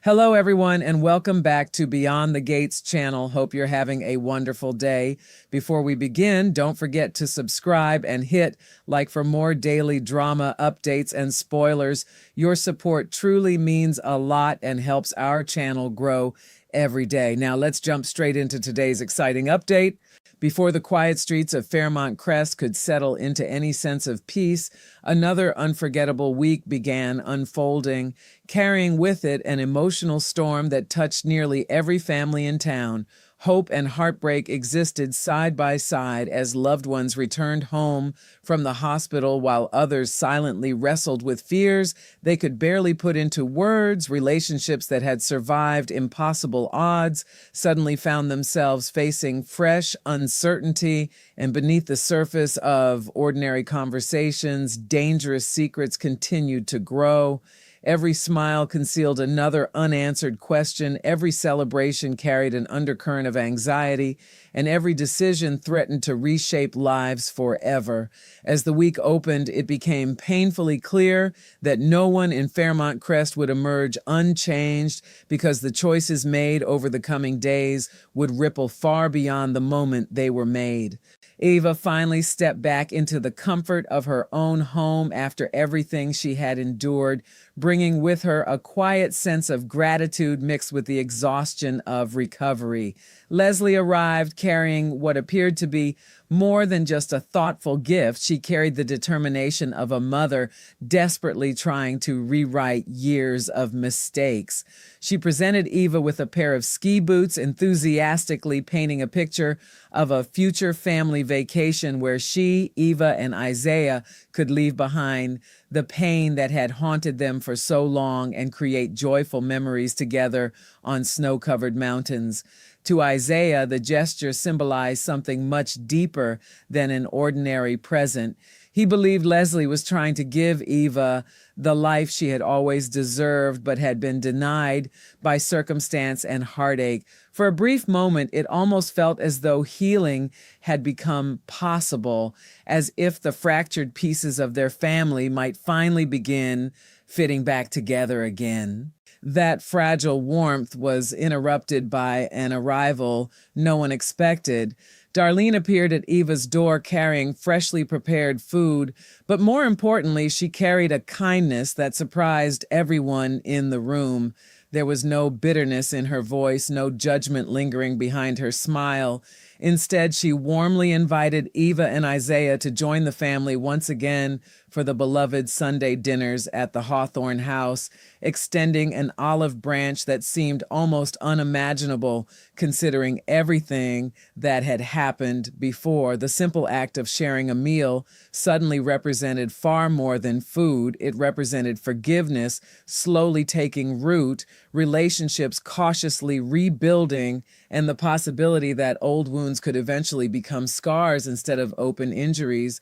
Hello, everyone, and welcome back to Beyond the Gates channel. Hope you're having a wonderful day. Before we begin, don't forget to subscribe and hit like for more daily drama updates and spoilers. Your support truly means a lot and helps our channel grow every day. Now, let's jump straight into today's exciting update. Before the quiet streets of Fairmont Crest could settle into any sense of peace, another unforgettable week began unfolding, carrying with it an emotional storm that touched nearly every family in town. Hope and heartbreak existed side by side as loved ones returned home from the hospital while others silently wrestled with fears they could barely put into words. Relationships that had survived impossible odds suddenly found themselves facing fresh uncertainty, and beneath the surface of ordinary conversations, dangerous secrets continued to grow. Every smile concealed another unanswered question, every celebration carried an undercurrent of anxiety, and every decision threatened to reshape lives forever. As the week opened, it became painfully clear that no one in Fairmont Crest would emerge unchanged, because the choices made over the coming days would ripple far beyond the moment they were made. Eva finally stepped back into the comfort of her own home after everything she had endured, bringing with her a quiet sense of gratitude mixed with the exhaustion of recovery. Leslie arrived carrying what appeared to be more than just a thoughtful gift. She carried the determination of a mother desperately trying to rewrite years of mistakes. She presented Eva with a pair of ski boots, enthusiastically painting a picture of a future family vacation where she, Eva, and Isaiah could leave behind the pain that had haunted them for so long and create joyful memories together on snow-covered mountains. To Isaiah, the gesture symbolized something much deeper than an ordinary present. He believed Leslie was trying to give Eva the life she had always deserved but had been denied by circumstance and heartache. For a brief moment, it almost felt as though healing had become possible, as if the fractured pieces of their family might finally begin fitting back together again. That fragile warmth was interrupted by an arrival no one expected. Darlene appeared at Eva's door carrying freshly prepared food, but more importantly, she carried a kindness that surprised everyone in the room. There was no bitterness in her voice, no judgment lingering behind her smile. Instead, she warmly invited Eva and Isaiah to join the family once again for the beloved Sunday dinners at the Hawthorne house, extending an olive branch that seemed almost unimaginable considering everything that had happened before. The simple act of sharing a meal suddenly represented far more than food. It represented forgiveness slowly taking root, relationships cautiously rebuilding, and the possibility that old wounds could eventually become scars instead of open injuries.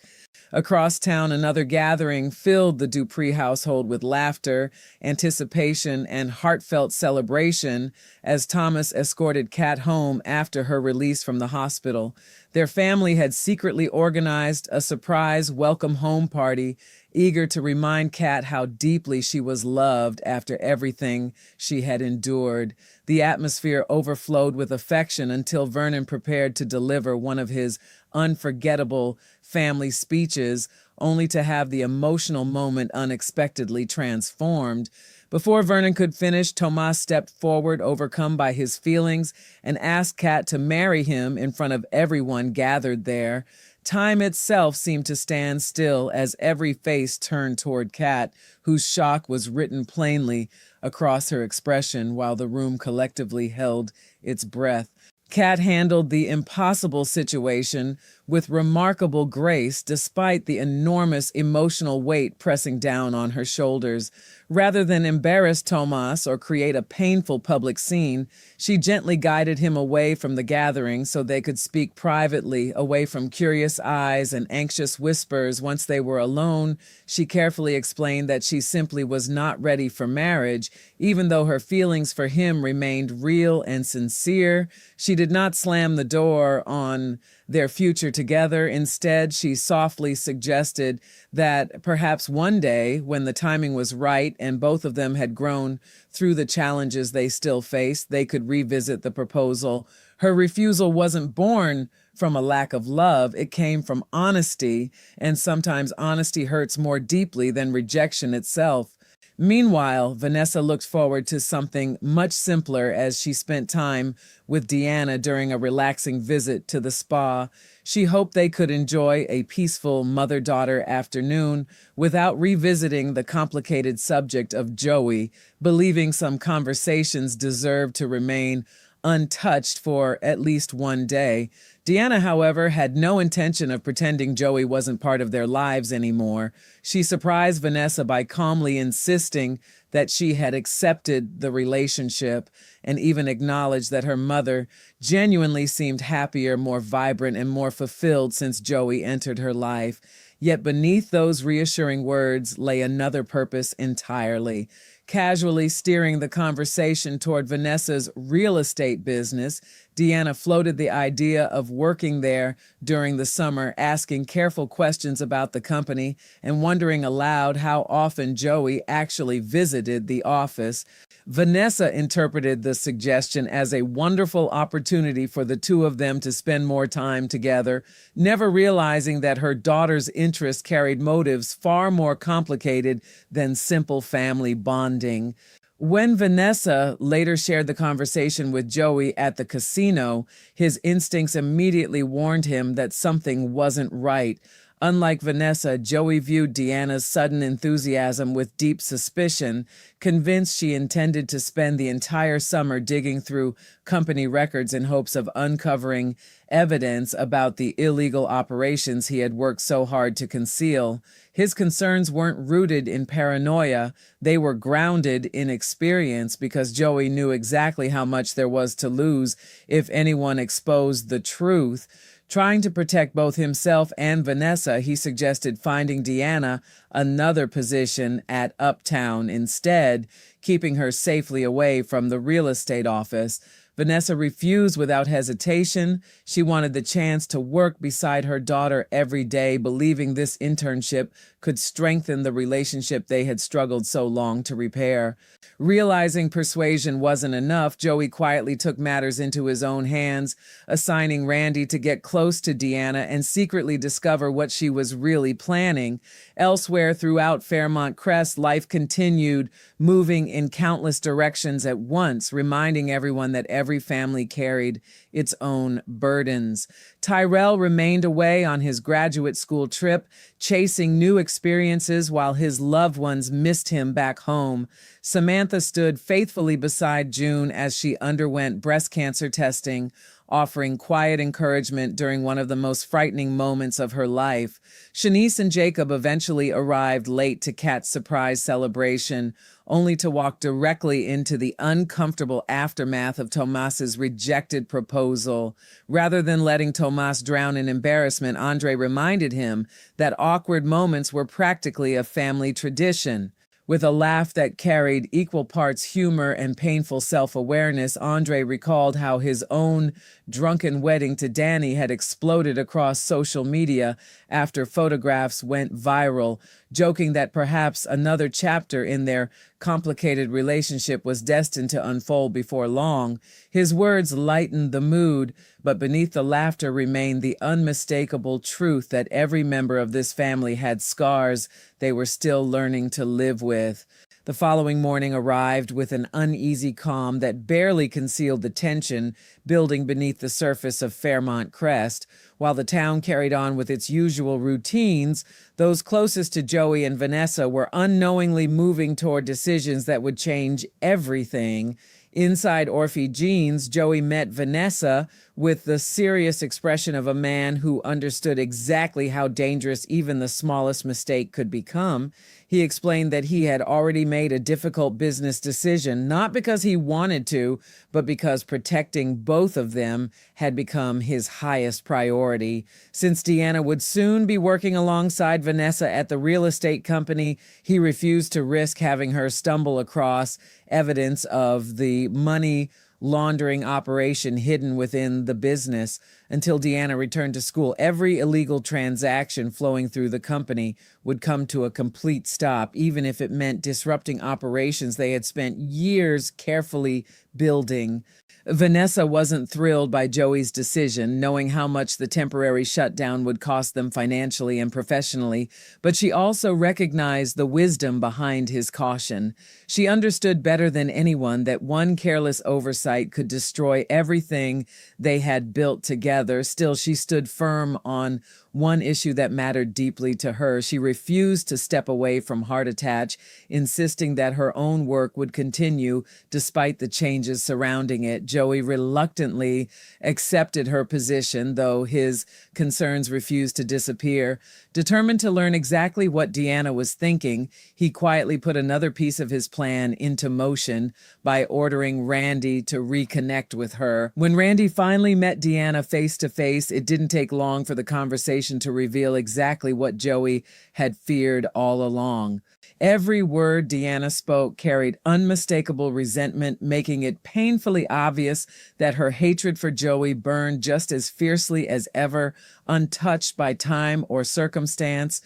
Across town, another gathering filled the Dupree household with laughter, anticipation, and heartfelt celebration as Thomas escorted Kat home after her release from the hospital. Their family had secretly organized a surprise welcome home party, eager to remind Kat how deeply she was loved after everything she had endured. The atmosphere overflowed with affection until Vernon prepared to deliver one of his unforgettable family speeches, only to have the emotional moment unexpectedly transformed. Before Vernon could finish, Tomas stepped forward, overcome by his feelings, and asked Kat to marry him in front of everyone gathered there. Time itself seemed to stand still as every face turned toward Kat, whose shock was written plainly across her expression while the room collectively held its breath. Kat handled the impossible situation with remarkable grace despite the enormous emotional weight pressing down on her shoulders. Rather than embarrass Tomas or create a painful public scene, she gently guided him away from the gathering so they could speak privately, away from curious eyes and anxious whispers. Once they were alone, she carefully explained that she simply was not ready for marriage, even though her feelings for him remained real and sincere. She did not slam the door on their future together. Instead, she softly suggested that perhaps one day, when the timing was right and both of them had grown through the challenges they still faced, they could revisit the proposal. Her refusal wasn't born from a lack of love. It came from honesty, and sometimes honesty hurts more deeply than rejection itself. Meanwhile, Vanessa looked forward to something much simpler as she spent time with Deanna during a relaxing visit to the spa. She hoped they could enjoy a peaceful mother-daughter afternoon without revisiting the complicated subject of Joey, believing some conversations deserved to remain untouched for at least one day. Deanna, however, had no intention of pretending Joey wasn't part of their lives anymore. She surprised Vanessa by calmly insisting that she had accepted the relationship and even acknowledged that her mother genuinely seemed happier, more vibrant, and more fulfilled since Joey entered her life. Yet beneath those reassuring words lay another purpose entirely. Casually steering the conversation toward Vanessa's real estate business, Deanna floated the idea of working there during the summer, asking careful questions about the company and wondering aloud how often Joey actually visited the office. Vanessa interpreted the suggestion as a wonderful opportunity for the two of them to spend more time together, never realizing that her daughter's interests carried motives far more complicated than simple family bonding. When Vanessa later shared the conversation with Joey at the casino, his instincts immediately warned him that something wasn't right. Unlike Vanessa, Joey viewed Deanna's sudden enthusiasm with deep suspicion, convinced she intended to spend the entire summer digging through company records in hopes of uncovering evidence about the illegal operations he had worked so hard to conceal. His concerns weren't rooted in paranoia, they were grounded in experience because Joey knew exactly how much there was to lose if anyone exposed the truth. Trying to protect both himself and Vanessa, he suggested finding Deanna another position at Uptown instead, keeping her safely away from the real estate office. Vanessa refused without hesitation. She wanted the chance to work beside her daughter every day, believing this internship could strengthen the relationship they had struggled so long to repair. Realizing persuasion wasn't enough, Joey quietly took matters into his own hands, assigning Randy to get close to Deanna and secretly discover what she was really planning. Elsewhere throughout Fairmont Crest, life continued, moving in countless directions at once, reminding everyone that every family carried its own burdens. Tyrell remained away on his graduate school trip, chasing new experiences while his loved ones missed him back home. Samantha stood faithfully beside June as she underwent breast cancer testing, offering quiet encouragement during one of the most frightening moments of her life. Shanice and Jacob eventually arrived late to Kat's surprise celebration, only to walk directly into the uncomfortable aftermath of Tomas's rejected proposal. Rather than letting Tomas drown in embarrassment, Andre reminded him that awkward moments were practically a family tradition. With a laugh that carried equal parts humor and painful self-awareness, Andre recalled how his own drunken wedding to Danny had exploded across social media after photographs went viral, joking that perhaps another chapter in their complicated relationship was destined to unfold before long. His words lightened the mood, but beneath the laughter remained the unmistakable truth that every member of this family had scars they were still learning to live with. The following morning arrived with an uneasy calm that barely concealed the tension building beneath the surface of Fairmont Crest. While the town carried on with its usual routines, those closest to Joey and Vanessa were unknowingly moving toward decisions that would change everything. Inside Orphe Jeans, Joey met Vanessa with the serious expression of a man who understood exactly how dangerous even the smallest mistake could become. He explained that he had already made a difficult business decision, not because he wanted to, but because protecting both of them had become his highest priority. Since Deanna would soon be working alongside Vanessa at the real estate company, he refused to risk having her stumble across evidence of the money laundering operation hidden within the business. Until Deanna returned to school, every illegal transaction flowing through the company would come to a complete stop, even if it meant disrupting operations they had spent years carefully building. Vanessa wasn't thrilled by Joey's decision, knowing how much the temporary shutdown would cost them financially and professionally, but she also recognized the wisdom behind his caution. She understood better than anyone that one careless oversight could destroy everything they had built together. Still, she stood firm on one issue that mattered deeply to her. She refused to step away from Heart Attach, insisting that her own work would continue despite the changes surrounding it. Joey reluctantly accepted her position, though his concerns refused to disappear. Determined to learn exactly what Deanna was thinking, he quietly put another piece of his plan into motion by ordering Randy to reconnect with her. When Randy finally met Deanna face to face, it didn't take long for the conversation to reveal exactly what Joey had feared all along. Every word Deanna spoke carried unmistakable resentment, making it painfully obvious that her hatred for Joey burned just as fiercely as ever, untouched by time or circumstance.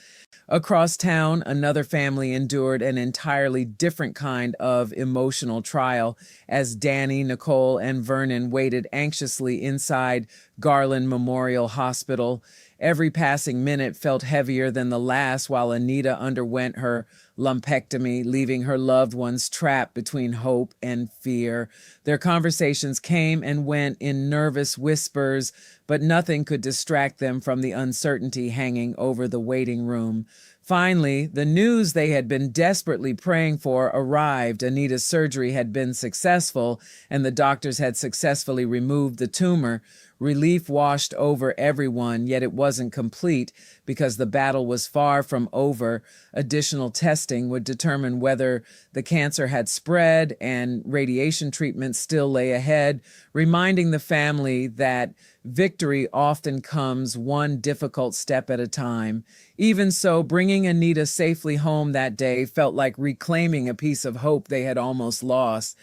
Across town, another family endured an entirely different kind of emotional trial as Danny, Nicole, and Vernon waited anxiously inside Garland Memorial Hospital. Every passing minute felt heavier than the last while Anita underwent her lumpectomy, leaving her loved ones trapped between hope and fear. Their conversations came and went in nervous whispers, but nothing could distract them from the uncertainty hanging over the waiting room. Finally, the news they had been desperately praying for arrived. Anita's surgery had been successful, and the doctors had successfully removed the tumor. Relief washed over everyone, yet it wasn't complete because the battle was far from over. Additional testing would determine whether the cancer had spread, and radiation treatment still lay ahead, reminding the family that victory often comes one difficult step at a time. Even so, bringing Anita safely home that day felt like reclaiming a piece of hope they had almost lost.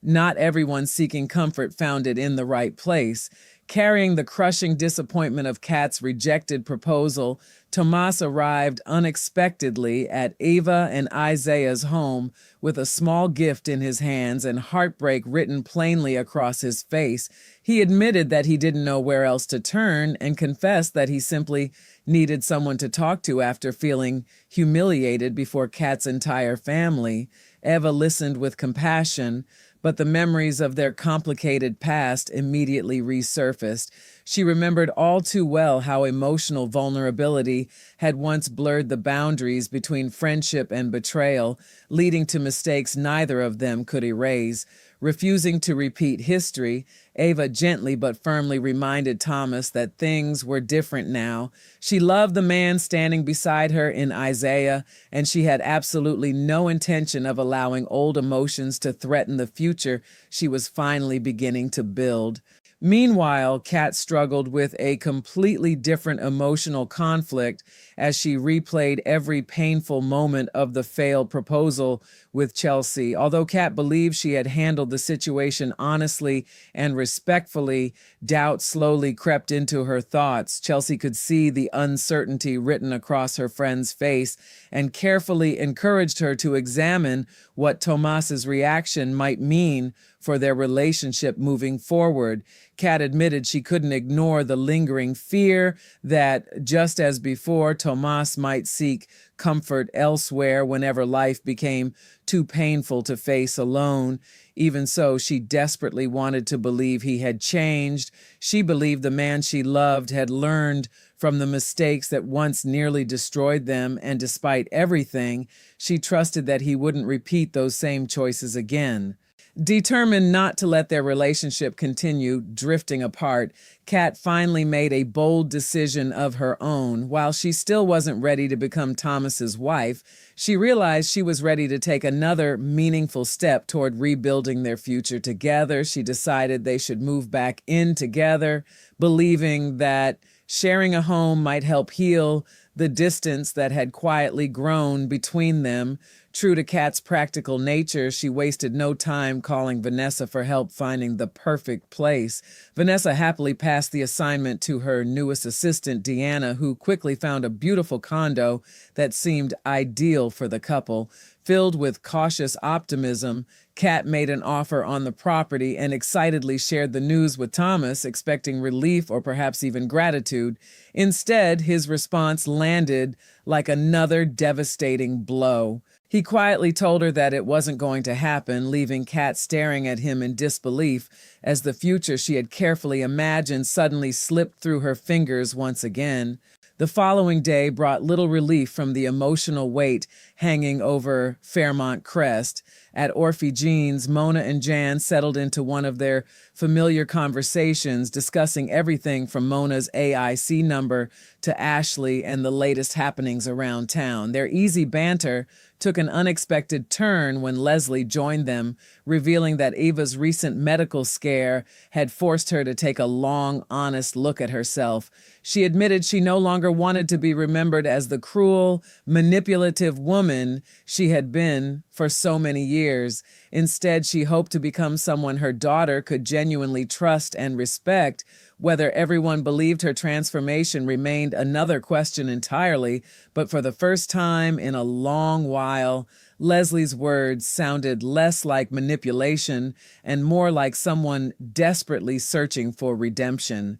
Not everyone seeking comfort found it in the right place. Carrying the crushing disappointment of Kat's rejected proposal, Tomas arrived unexpectedly at Ava and Isaiah's home with a small gift in his hands and heartbreak written plainly across his face. He admitted that he didn't know where else to turn and confessed that he simply needed someone to talk to after feeling humiliated before Kat's entire family. Eva listened with compassion, but the memories of their complicated past immediately resurfaced. She remembered all too well how emotional vulnerability had once blurred the boundaries between friendship and betrayal, leading to mistakes neither of them could erase. Refusing to repeat history, Ava gently but firmly reminded Thomas that things were different now. She loved the man standing beside her in Isaiah, and she had absolutely no intention of allowing old emotions to threaten the future she was finally beginning to build. Meanwhile, Kat struggled with a completely different emotional conflict as she replayed every painful moment of the failed proposal with Chelsea. Although Kat believed she had handled the situation honestly and respectfully, doubt slowly crept into her thoughts. Chelsea could see the uncertainty written across her friend's face and carefully encouraged her to examine what Tomas's reaction might mean for their relationship moving forward. Kat admitted she couldn't ignore the lingering fear that, just as before, Tomas might seek comfort elsewhere whenever life became too painful to face alone. Even so, she desperately wanted to believe he had changed. She believed the man she loved had learned from the mistakes that once nearly destroyed them, and despite everything, she trusted that he wouldn't repeat those same choices again. Determined not to let their relationship continue drifting apart, Kat finally made a bold decision of her own. While she still wasn't ready to become Thomas's wife, she realized she was ready to take another meaningful step toward rebuilding their future together. She decided they should move back in together, believing that sharing a home might help heal the distance that had quietly grown between them. True to Kat's practical nature, she wasted no time calling Vanessa for help finding the perfect place. Vanessa happily passed the assignment to her newest assistant, Deanna, who quickly found a beautiful condo that seemed ideal for the couple. Filled with cautious optimism, Kat made an offer on the property and excitedly shared the news with Thomas, expecting relief or perhaps even gratitude. Instead, his response landed like another devastating blow. He quietly told her that it wasn't going to happen, leaving Kat staring at him in disbelief as the future she had carefully imagined suddenly slipped through her fingers once again. The following day brought little relief from the emotional weight hanging over Fairmont Crest. At Orphe Jean's, Mona and Jan settled into one of their familiar conversations, discussing everything from Mona's AIC number to Ashley and the latest happenings around town. Their easy banter took an unexpected turn when Leslie joined them, revealing that Eva's recent medical scare had forced her to take a long, honest look at herself. She admitted she no longer wanted to be remembered as the cruel, manipulative woman she had been for so many years. Instead, she hoped to become someone her daughter could genuinely trust and respect. Whether everyone believed her transformation remained another question entirely, but for the first time in a long while, Leslie's words sounded less like manipulation and more like someone desperately searching for redemption.